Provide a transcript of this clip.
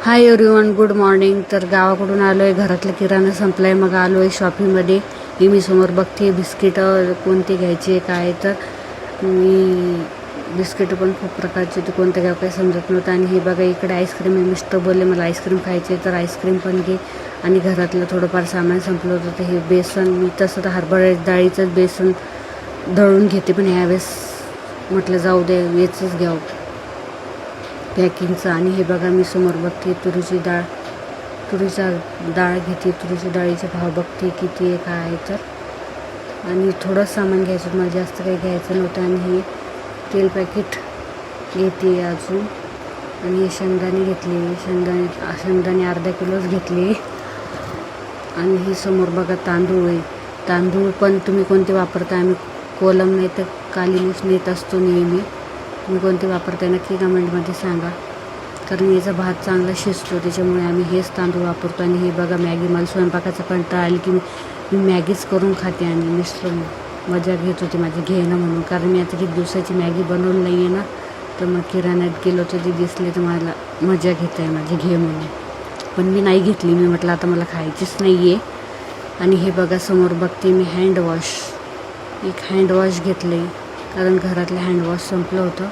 Hi everyone, good morning. तर गावाकडून आलो आहे, घरातलं किराणा संपला आहे. मग आलो आहे शॉपिंगमध्ये. मी समोर बघते बिस्किटं कोणते घ्यायचे काय. तर मी बिस्किटं पण खूप प्रकारचे होते, कोणते घ्यावं काही समजत नव्हतं. आणि हे बघा इकडे आईस्क्रीम आहे. मिस्टर बोलले मला आईस्क्रीम खायचे, तर आईस्क्रीम पण घे. आणि घरातलं थोडंफार सामान संपलं होतं. तर हे बेसन, मी तसं तर हरभरा डाळीचंच बेसन दळून घेते, पण ह्यावेळेस म्हटलं जाऊ दे, याचंच घ्यावं पॅकिंगचं. आणि हे बघा मी समोर बघते तुरीची डाळ घेते. तुरीची डाळीचे भाव बघते किती आहे काय आहे. तर आणि थोडं सामान घ्यायचं, मला जास्त काही घ्यायचं नव्हतं. आणि हे तेल पॅकेट घेते अजून. आणि हे शेंगदाणे घेतले, शेंगदाणे अर्धा किलोच घेतले. आणि हे समोर बघा तांदूळ आहे. तांदूळ पण तुम्ही कोणते वापरता? आम्ही कोलम नाही तर काली मूस नेत असतो नेहमी. तुम्ही कोणते वापरताय नक्की कमेंटमध्ये सांगा, कारण याचा भात चांगला शिजतो, त्याच्यामुळे आम्ही हेच तांदूळ वापरतो. आणि हे बघा मॅगी, मला स्वयंपाकाचा कंटाळा आली की मी मॅगीच करून खाते. आणि मिस्टर मजा घेत होते माझी घेणं म्हणून, कारण मी आता किती दिवसाची मॅगी बनवली नाही आहे ना. तर मग किराण्यात गेलो तर ते दिसले, तर मला मजा घेत आहे माझी घे म्हणून. पण मी नाही घेतली, मी म्हटलं आता मला खायचीच नाही आहे. आणि हे बघा समोर बघते मी हँडवॉश घेतलं आहे, कारण घरातलं हँडवॉश संपलं होतं.